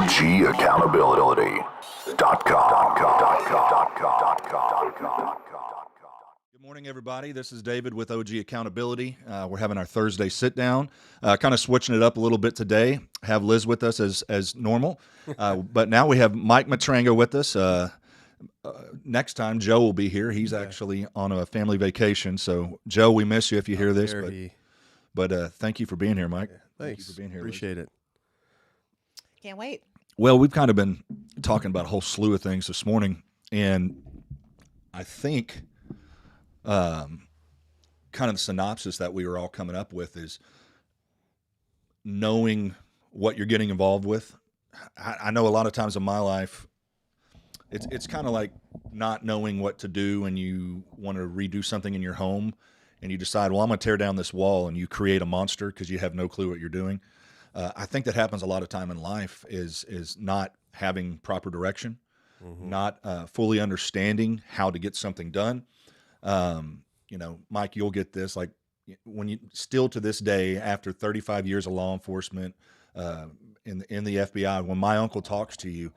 OGAccountability.com. Good morning, everybody. This is David with OG Accountability. We're having our Thursday sit down, kind of switching it up a little bit today. Have Liz with us as normal, but now we have Mike Matrango with us. Next time, Joe will be here. He's actually on a family vacation. So, Joe, we miss you if you hear this. But thank you for being here, Mike. Thanks. Thank you for being here. Appreciate it. Can't wait. Well, we've kind of been talking about a whole slew of things this morning, and I think kind of the synopsis that we were all coming up with is knowing what you're getting involved with. I know a lot of times in my life, it's kind of like not knowing what to do, and you want to redo something in your home, and you decide, well, I'm going to tear down this wall, and you create a monster because you have no clue what you're doing. I think that happens a lot of time in life is not having proper direction, not fully understanding how to get something done. Mike, you'll get this, like when you still to this day, after 35 years of law enforcement, in the FBI, when my uncle talks to you,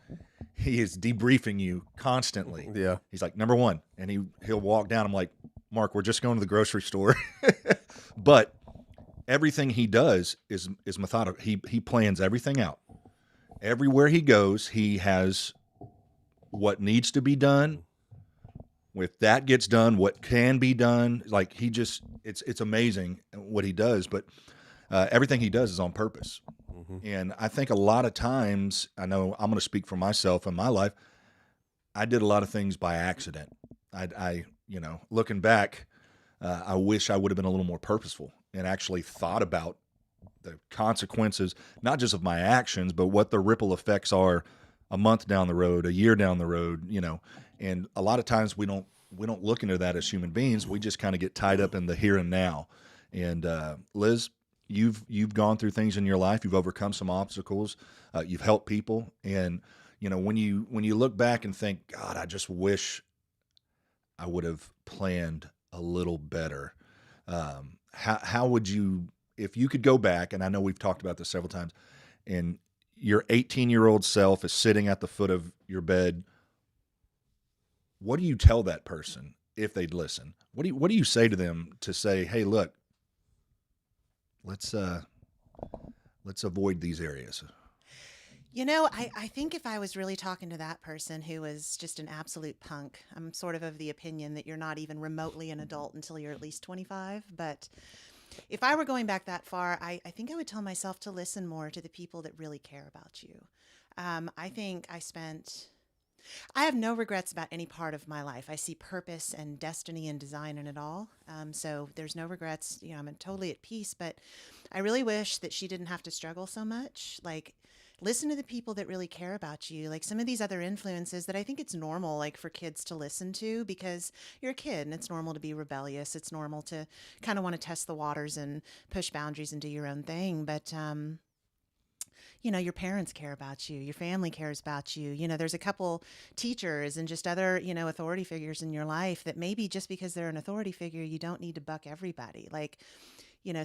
he is debriefing you constantly. Yeah. He's like, number one, and he'll walk down. I'm like, Mark, we're just going to the grocery store. But everything he does is methodical. He plans everything out. Everywhere he goes, he has what needs to be done. If that gets done, what can be done, like it's amazing what he does, but everything he does is on purpose. And I think a lot of times, I know I'm going to speak for myself in my life, I did a lot of things by accident. I looking back, I wish I would have been a little more purposeful and actually thought about the consequences, not just of my actions, but what the ripple effects are a month down the road, a year down the road, and a lot of times we don't look into that as human beings. We just kind of get tied up in the here and now. And Liz, you've gone through things in your life. You've overcome some obstacles. You've helped people. And when you look back and think, God, I just wish I would have planned a little better. How would you, if you could go back, and I know we've talked about this several times, and your 18-year-old self is sitting at the foot of your bed, what do you tell that person if they'd listen? What do you say to them to say, hey, look, let's avoid these areas? I think if I was really talking to that person who was just an absolute punk, I'm sort of the opinion that you're not even remotely an adult until you're at least 25. But if I were going back that far, I think I would tell myself to listen more to the people that really care about you. I think I have no regrets about any part of my life. I see purpose and destiny and design in it all. So there's no regrets. I'm totally at peace, but I really wish that she didn't have to struggle so much. Like, listen to the people that really care about you. Like some of these other influences that I think it's normal, like for kids to listen to, because you're a kid and it's normal to be rebellious. It's normal to kind of want to test the waters and push boundaries and do your own thing. But, your parents care about you. Your family cares about you. There's a couple teachers and just other, authority figures in your life that maybe just because they're an authority figure, you don't need to buck everybody. Like,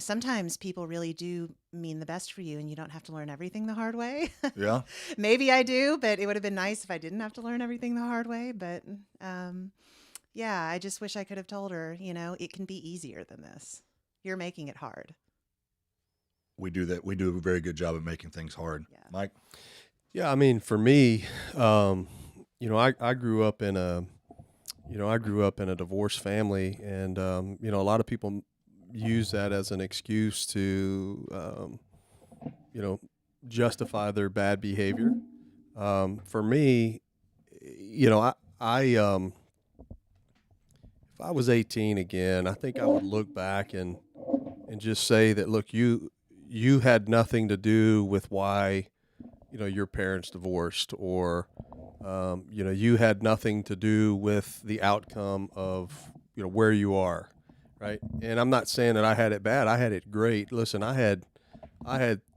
sometimes people really do mean the best for you and you don't have to learn everything the hard way. Yeah. Maybe I do, but it would have been nice if I didn't have to learn everything the hard way. But I just wish I could have told her, it can be easier than this. You're making it hard. We do that. We do a very good job of making things hard. Yeah. Mike? Yeah, I mean, for me, I grew up in a divorced family, and a lot of people use that as an excuse to, justify their bad behavior. For me, if I was 18 again, I think I would look back and just say that, look, you had nothing to do with why, your parents divorced, or, you had nothing to do with the outcome of, where you are. Right. And I'm not saying that I had it bad. I had it great. Listen, I had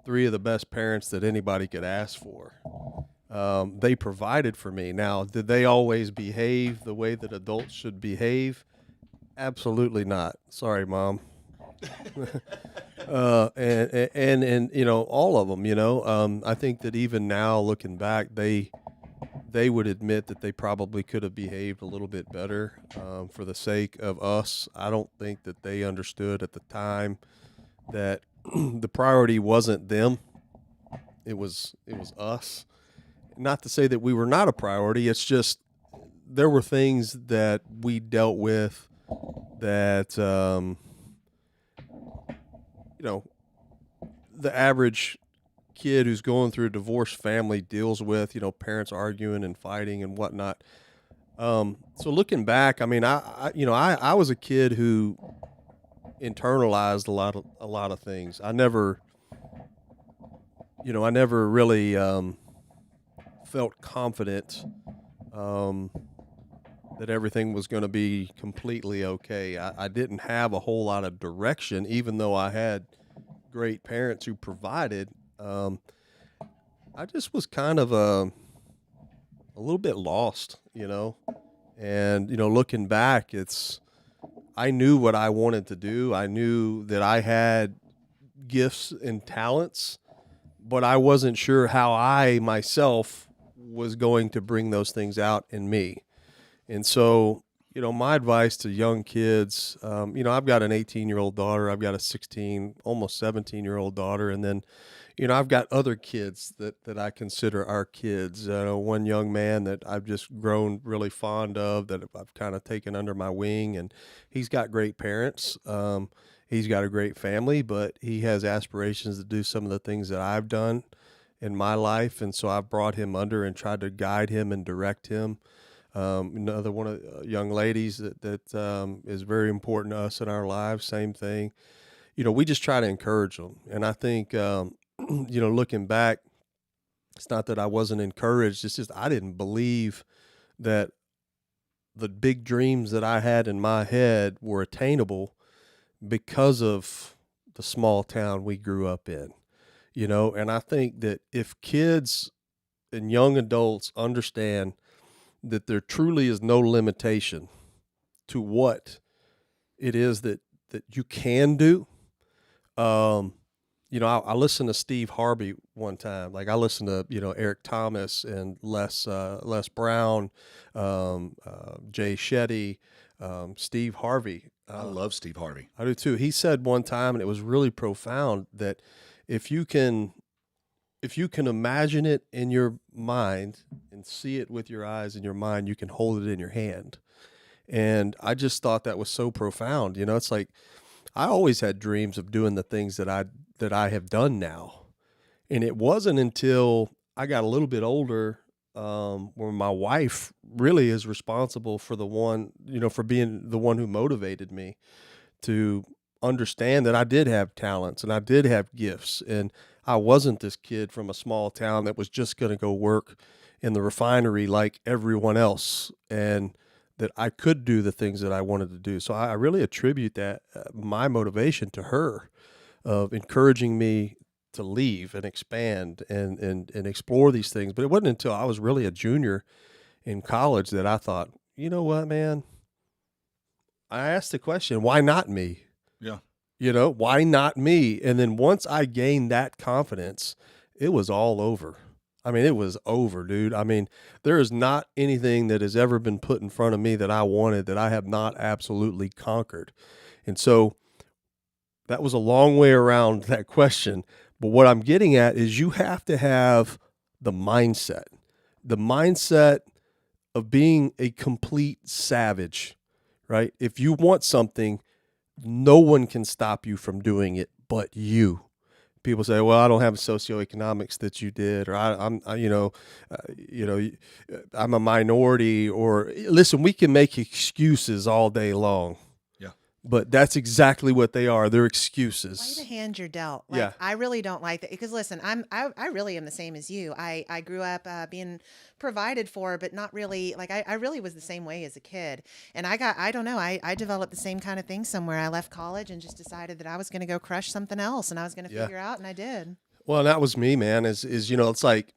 three of the best parents that anybody could ask for. They provided for me. Now, did they always behave the way that adults should behave? Absolutely not. Sorry, Mom. And you know, all of them, you know, I think that even now looking back, they would admit that they probably could have behaved a little bit better, for the sake of us. I don't think that they understood at the time that the priority wasn't them. It was us. Not to say that we were not a priority. It's just there were things that we dealt with that, you know, the average kid who's going through a divorced family deals with, you know, parents arguing and fighting and whatnot. So looking back, I mean, I was a kid who internalized a lot of things. I never really felt confident that everything was going to be completely okay. I didn't have a whole lot of direction, even though I had great parents who provided. I just was kind of a little bit lost, you know. And looking back, I knew what I wanted to do. I knew that I had gifts and talents, but I wasn't sure how I myself was going to bring those things out in me. And so, my advice to young kids, I've got an 18-year-old daughter, I've got a 16, almost 17-year-old daughter, and then, I've got other kids that I consider our kids. One young man that I've just grown really fond of, that I've kind of taken under my wing, and he's got great parents. He's got a great family, but he has aspirations to do some of the things that I've done in my life, and so I've brought him under and tried to guide him and direct him. Another one of young ladies that is very important to us in our lives, same thing. We just try to encourage them. And I think, looking back, it's not that I wasn't encouraged. It's just I didn't believe that the big dreams that I had in my head were attainable because of the small town we grew up in. And I think that if kids and young adults understand that there truly is no limitation to what it is that you can do. I listened to Steve Harvey one time. Like I listened to, Eric Thomas and Les Brown, Jay Shetty, Steve Harvey. I love Steve Harvey. I do too. He said one time, and it was really profound, that if you can imagine it in your mind and see it with your eyes in your mind, you can hold it in your hand. And I just thought that was so profound. It's like I always had dreams of doing the things that I have done now. And it wasn't until I got a little bit older, where my wife really is responsible for for being the one who motivated me to understand that I did have talents and I did have gifts, and I wasn't this kid from a small town that was just going to go work in the refinery like everyone else, and that I could do the things that I wanted to do. So I really attribute that, my motivation, to her, of encouraging me to leave and expand and explore these things. But it wasn't until I was really a junior in college that I thought, you know what, man? I asked the question, why not me? Yeah. Why not me? And then once I gained that confidence, it was all over. I mean, it was over, dude. I mean, there is not anything that has ever been put in front of me that I wanted that I have not absolutely conquered. And so that was a long way around that question. But what I'm getting at is you have to have the mindset of being a complete savage, right? If you want something, no one can stop you from doing it but you. People say, well, I don't have socioeconomics that you did, or I'm a minority, or listen, we can make excuses all day long. Yeah. But that's exactly what they are. They're Play excuses. the hand you're dealt. Like, Yeah. I really don't like that, because listen, I really am the same as you. I grew up being provided for, but not really, like I really was the same way as a kid. And I don't know, I developed the same kind of thing somewhere. I left college and just decided that I was going to go crush something else, and I was going to Yeah. figure out, and I did. Well, that was me, man. It's like,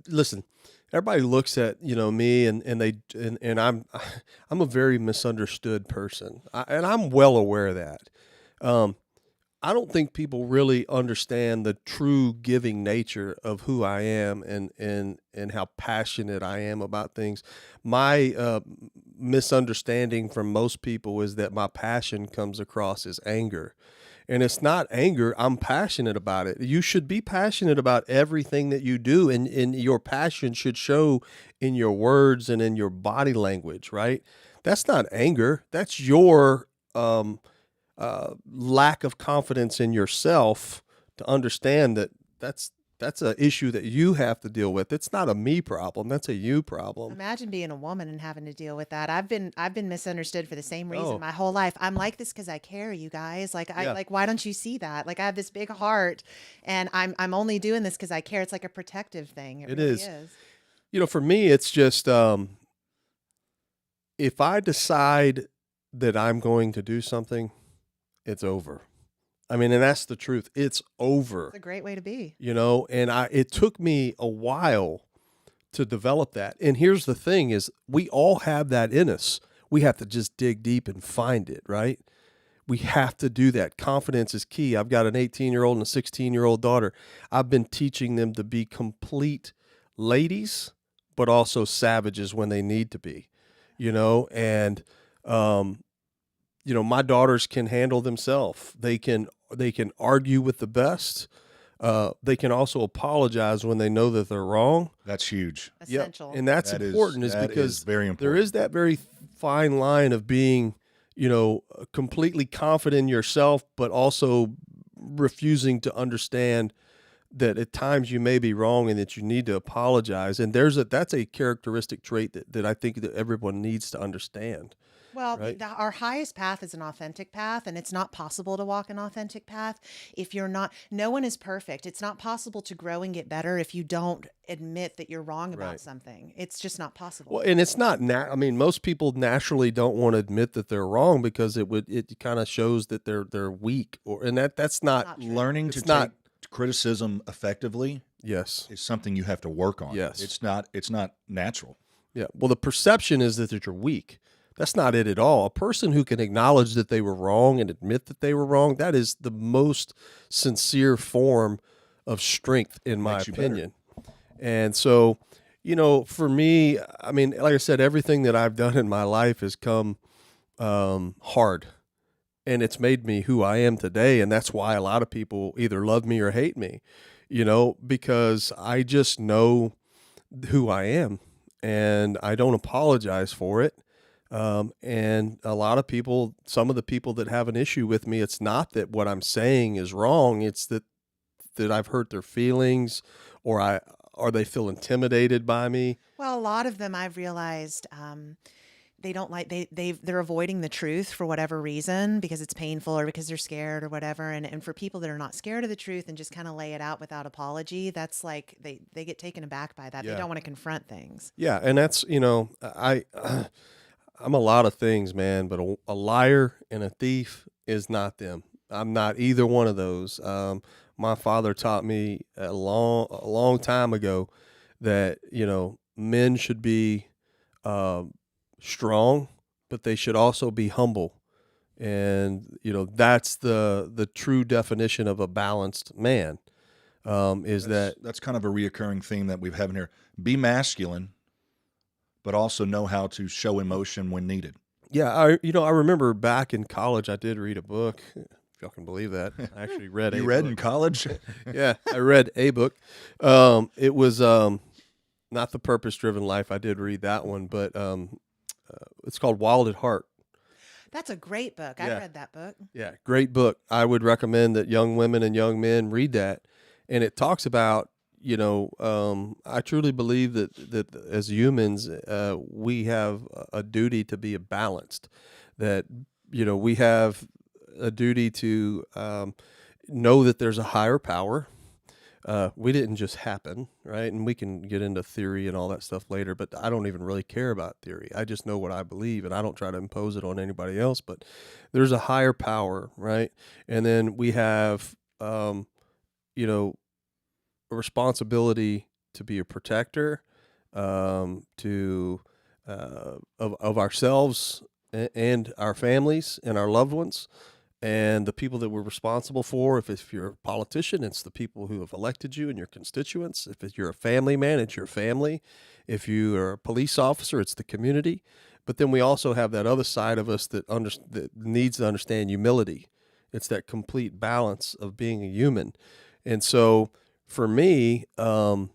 listen, everybody looks at me and I'm a very misunderstood person, and I'm well aware of that. I don't think people really understand the true giving nature of who I am and how passionate I am about things. My misunderstanding from most people is that my passion comes across as anger. And it's not anger. I'm passionate about it. You should be passionate about everything that you do, and your passion should show in your words and in your body language, right? That's not anger. That's your lack of confidence in yourself to understand that that's an issue that you have to deal with. It's not a me problem. That's a you problem. Imagine being a woman and having to deal with that. I've been misunderstood for the same reason Oh. my whole life. I'm like this because I care, you guys. Yeah. Like, why don't you see that? Like, I have this big heart, and I'm only doing this because I care. It's like a protective thing. It It really is. is. For me, it's just if I decide that I'm going to do something, it's over. I mean, and that's the truth. It's over. It's a great way to be. And it took me a while to develop that. And here's the thing is we all have that in us. We have to just dig deep and find it, right? We have to do that. Confidence is key. I've got an 18-year-old and a 16-year-old daughter. I've been teaching them to be complete ladies, but also savages when they need to be, and my daughters can handle themselves. They can argue with the best. They can also apologize when they know that they're wrong. That's huge. Essential. And that's That important that because very important. there is that very fine line of being, completely confident in yourself, but also refusing to understand that at times you may be wrong and that you need to apologize. And that's a characteristic trait that I think that everyone needs to understand. Well, Right. our highest path is an authentic path, and it's not possible to walk an authentic path if you're not. No one is perfect. It's not possible to grow and get better if you don't admit that you're wrong about Right. something. It's just not possible. Well, and it's not most people naturally don't want to admit that they're wrong because it kind of shows that they're weak and that's not Not true. Learning It's to not- take criticism effectively yes. is something you have to work on. Yes. It's not natural. Yeah. Well, the perception is that you're weak. That's not it at all. A person who can acknowledge that they were wrong and admit that they were wrong, that is the most sincere form of strength, in my Makes you better. opinion. And so, for me, I mean, like I said, everything that I've done in my life has come hard. And it's made me who I am today. And that's why a lot of people either love me or hate me, because I just know who I am and I don't apologize for it. And a lot of people, some of the people that have an issue with me, it's not that what I'm saying is wrong. It's that I've hurt their feelings or they feel intimidated by me. Well, a lot of them I've realized they don't like they're avoiding the truth for whatever reason because it's painful or because they're scared or whatever. And for people that are not scared of the truth and just kind of lay it out without apology, that's like they get taken aback by that. Yeah. They don't want to confront things. Yeah, and that's I'm a lot of things, man, but a liar and a thief is not them. I'm not either one of those. My father taught me a long time ago that men should be strong, but they should also be humble, and that's the true definition of a balanced man. That's kind of a reoccurring theme that we've having here. Be masculine, but also know how to show emotion when needed. Yeah, I remember back in college I did read a book. If y'all can believe that, I actually read. You a read book. in college? Yeah, I read a book. It was not The Purpose-Driven Life. I did read that one, but it's called Wild at Heart. That's a great book. Yeah. I've read that book. Yeah, great book. I would recommend that young women and young men read that. And it talks about, I truly believe that as humans, we have a duty to be balanced. That, we have a duty to know that there's a higher power. We didn't just happen, right? And we can get into theory and all that stuff later, but I don't even really care about theory. I just know what I believe, and I don't try to impose it on anybody else. But there's a higher power, right? And then we have, a responsibility to be a protector, of ourselves and our families and our loved ones. and the people that we're responsible for. If you're a politician, it's the people who have elected you and your constituents. If you're a family man, it's your family. If you are a police officer, it's the community. But then we also have that other side of us that needs to understand humility. It's that complete balance of being a human. And so for me, I've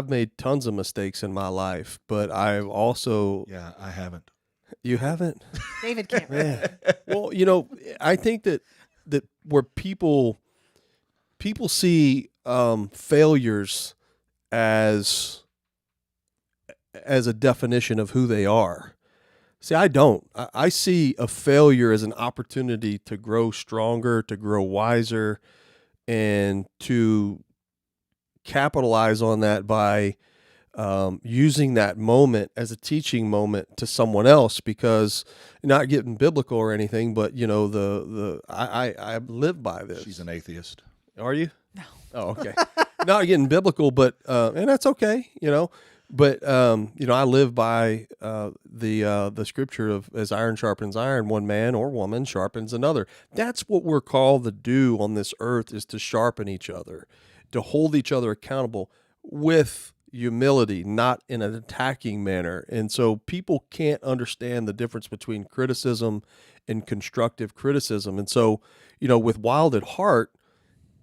made tons of mistakes in my life, but I've also... Yeah, I haven't. You haven't? David can't. Yeah. Well, I think that where people see failures as a definition of who they are. See, I don't. I see a failure as an opportunity to grow stronger, to grow wiser, and to capitalize on that by using that moment as a teaching moment to someone else, because not getting biblical or anything, but I live by this. She's an atheist. Are you? No. Oh, okay. Not getting biblical, but and that's okay, But I live by the scripture of, as iron sharpens iron, one man or woman sharpens another. That's what we're called to do on this earth, is to sharpen each other, to hold each other accountable with humility, not in an attacking manner. And so people can't understand the difference between criticism and constructive criticism. And so, with Wild at Heart,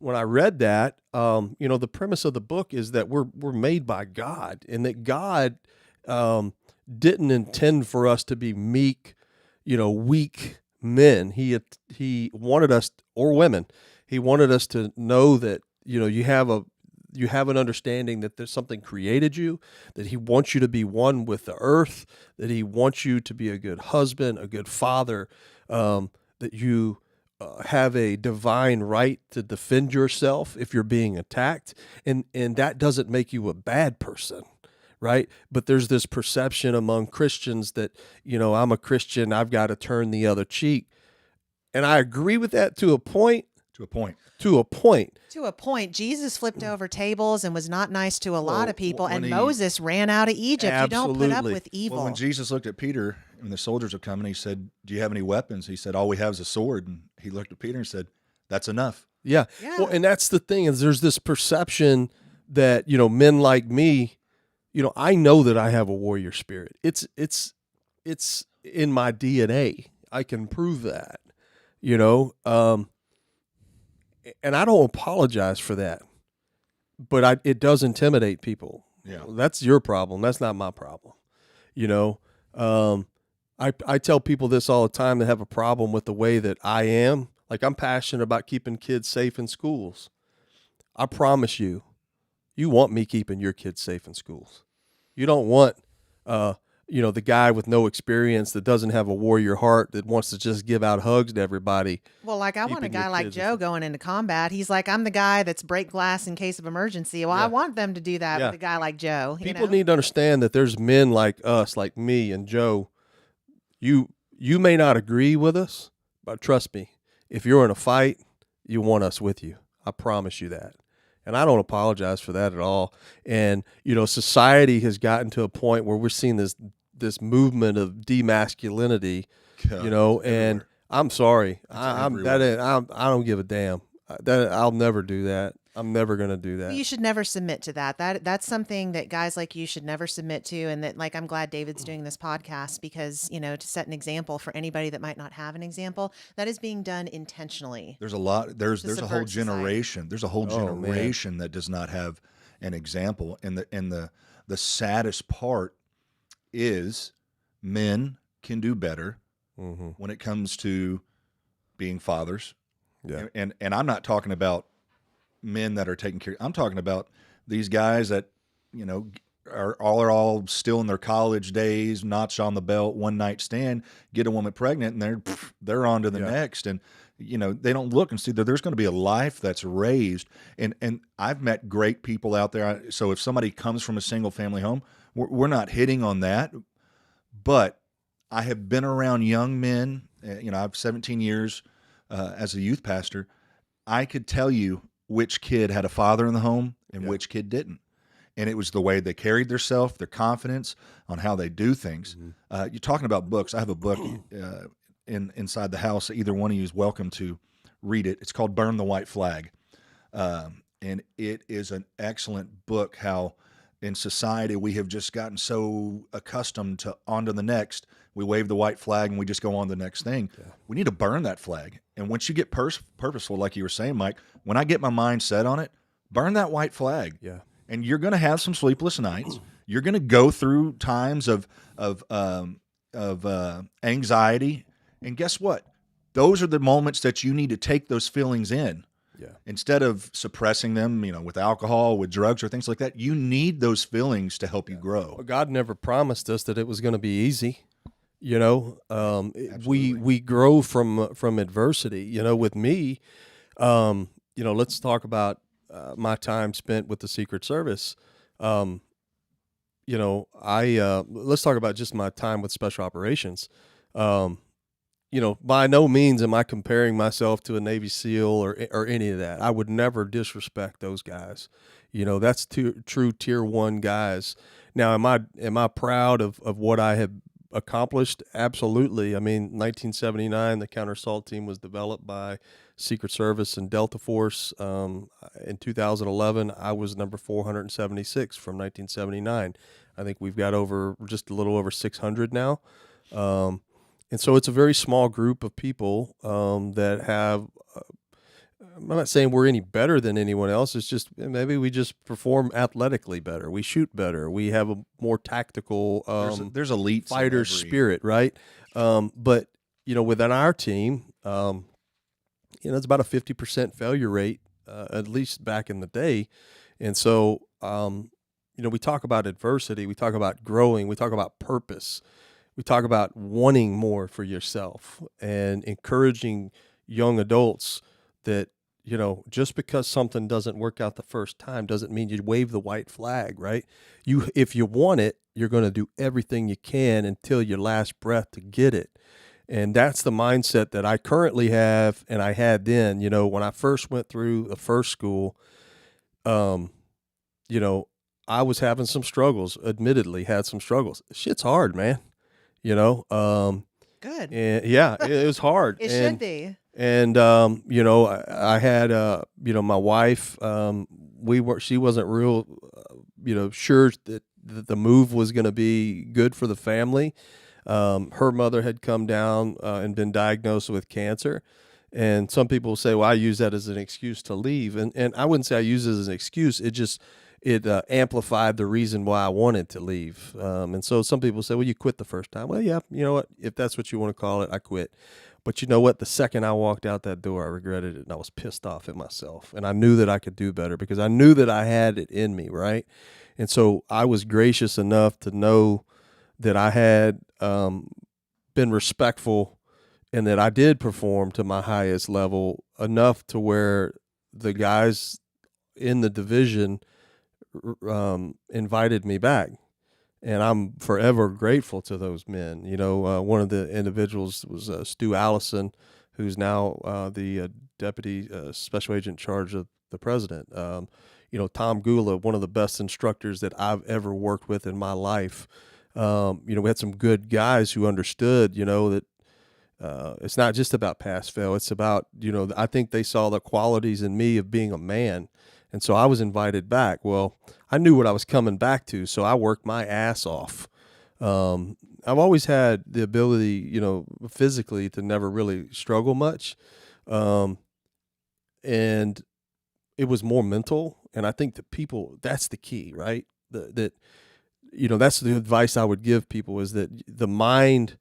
when I read that, the premise of the book is that we're made by God, and that God didn't intend for us to be meek, weak men. He wanted us, or women, he wanted us to know that, you have an understanding that there's something created you, that he wants you to be one with the earth, that he wants you to be a good husband, a good father, that you have a divine right to defend yourself if you're being attacked. And that doesn't make you a bad person, right? But there's this perception among Christians that, I'm a Christian, I've got to turn the other cheek. And I agree with that to a point. To a point. To a point. To a point. Jesus flipped over tables and was not nice to a lot Well, of people, when and he- Moses ran out of Egypt. You don't put up Absolutely. with evil. Well, when Jesus looked at Peter and the soldiers were coming, he said, "Do you have any weapons?" He said, "All we have is a sword." And he looked at Peter and said, "That's enough." Yeah. Yeah. Well, and that's the thing, is there's this perception that, men like me, I know that I have a warrior spirit. It's in my DNA. I can prove that, and I don't apologize for that, but it does intimidate people. Yeah. That's your problem. That's not my problem. I tell people this all the time that have a problem with the way that I am. Like, I'm passionate about keeping kids safe in schools. I promise you want me keeping your kids safe in schools. You don't want, the guy with no experience that doesn't have a warrior heart that wants to just give out hugs to everybody. Well, like, I want a keeping your guy like kids Joe going into combat. He's like, I'm the guy that's break glass in case of emergency. Well, I Yeah. want them to do that Yeah. with a guy like Joe. People need to understand that there's men like us, like me and Joe. You may not agree with us, but trust me, if you're in a fight, you want us with you. I promise you that. And I don't apologize for that at all. And, society has gotten to a point where we're seeing this movement of demasculinity, God, and everywhere. I'm sorry. It's I everywhere. don't give a damn. I'll never do that. I'm never going to do that. You should never submit to that. That's something that guys like you should never submit to. And that, like, I'm glad David's doing this podcast because, to set an example for anybody that might not have an example, that is being done intentionally. There's a lot. There's To a whole subvert society. generation. There's a whole Oh, man. generation that does not have an example. And the saddest part is men can do better Mm-hmm. when it comes to being fathers. Yeah. And I'm not talking about men that are taking care. I'm talking about these guys that, are all still in their college days, notch on the belt, one night stand, get a woman pregnant, and they're on to the Yeah. next. And, they don't look and see that there's going to be a life that's raised. And I've met great people out there. So if somebody comes from a single family home, we're not hitting on that, but I have been around young men. I've 17 years as a youth pastor. I could tell you which kid had a father in the home and Yeah. which kid didn't. And it was the way they carried themselves, their confidence on how they do things. Mm-hmm. You're talking about books. I have a book. inside the house, either one of you is welcome to read it. It's called Burn the White Flag. And it is an excellent book, how in society we have just gotten so accustomed to on to the next. We wave the white flag and we just go on to the next thing. Yeah. We need to burn that flag. And once you get purposeful, like you were saying, Mike, when I get my mind set on it, burn that white flag. Yeah. And you're going to have some sleepless nights. You're going to go through times of anxiety. And guess what? Those are the moments that you need to take those feelings in. Yeah. Instead of suppressing them, with alcohol, with drugs, or things like that, you need those feelings to help you grow. Well, God never promised us that it was going to be easy. We grow from adversity. With me, let's talk about my time spent with the Secret Service. Let's talk about just my time with Special Operations. By no means am I comparing myself to a Navy SEAL or any of that. I would never disrespect those guys. That's true Tier 1 guys. Now, am I proud of what I have accomplished? Absolutely. I mean, 1979, the counter assault team was developed by Secret Service and Delta Force. In 2011, I was number 476 from 1979. I think we've got just a little over 600 now. And so it's a very small group of people that have, I'm not saying we're any better than anyone else. It's just maybe we just perform athletically better. We shoot better. We have a more tactical there's elite fighter spirit, right? But, within our team, it's about a 50% failure rate, at least back in the day. And so, we talk about adversity. We talk about growing. We talk about purpose. We talk about wanting more for yourself and encouraging young adults that, just because something doesn't work out the first time doesn't mean you wave the white flag, right? If you want it, you're going to do everything you can until your last breath to get it. And that's the mindset that I currently have and I had then. When I first went through the first school, I was having some struggles, admittedly had some struggles. Shit's hard, man. Good. And yeah, it was hard. It should be. And I had my wife. She wasn't real, sure that the move was going to be good for the family. Her mother had come down and been diagnosed with cancer. And some people say, well, I use that as an excuse to leave. And I wouldn't say I use it as an excuse. It amplified the reason why I wanted to leave. And so some people say, well, you quit the first time. Well, yeah, you know what? If that's what you want to call it, I quit. But you know what? The second I walked out that door, I regretted it, and I was pissed off at myself. And I knew that I could do better because I knew that I had it in me, right? And so I was gracious enough to know that I had been respectful and that I did perform to my highest level enough to where the guys in the division invited me back, and I'm forever grateful to those men. One of the individuals was Stu Allison, who's now the deputy special agent in charge of the president. Tom Gula, one of the best instructors that I've ever worked with in my life. We had some good guys who understood, that it's not just about pass fail. It's about, I think they saw the qualities in me of being a man. And so I was invited back. Well, I knew what I was coming back to, so I worked my ass off. I've always had the ability, physically to never really struggle much. And it was more mental. And I think that people, that's the key, right? That's the advice I would give people is that the mind,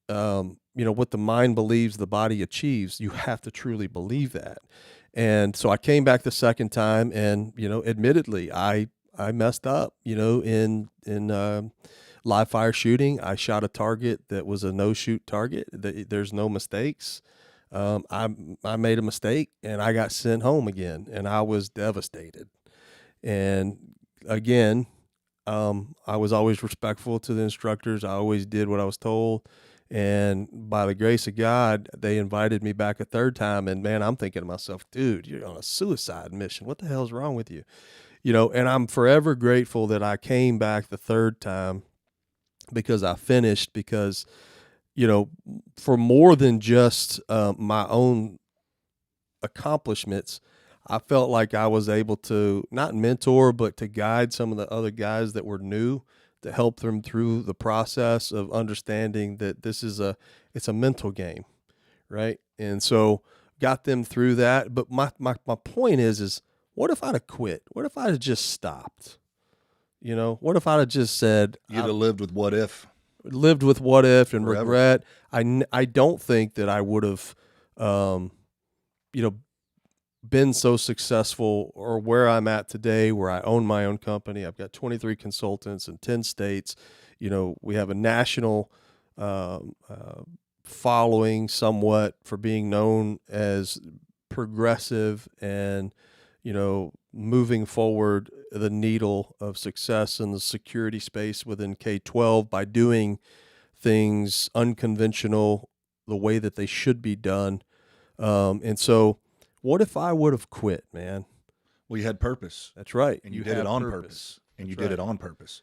what the mind believes the body achieves, you have to truly believe that. And so I came back the second time and, admittedly, I messed up, in live fire shooting. I shot a target that was a no-shoot target. There's no mistakes. I made a mistake and I got sent home again and I was devastated. And again, I was always respectful to the instructors. I always did what I was told. And by the grace of God, they invited me back a third time. And man, I'm thinking to myself, dude, you're on a suicide mission. What the hell's wrong with you? And I'm forever grateful that I came back the third time because I finished because, you know, for more than just my own accomplishments, I felt like I was able to not mentor, but to guide some of the other guys that were new, to help them through the process of understanding that it's a mental game, right? And so got them through that. But my point is what if I'd have quit? What if I'd have just stopped? You know, what if I'd have just said, You'd have lived with what if. lived with what if and Forever. regret? I don't think that I would have, you know, been so successful or where I'm at today, where I own my own company. I've got 23 consultants in 10 states. You know, we have a national following somewhat for being known as progressive and, you know, moving forward the needle of success in the security space within K-12 by doing things unconventional the way that they should be done. And so what if I would have quit, man? Well, you had purpose, That's right. and you did have it on purpose, and you That's did it right. on purpose.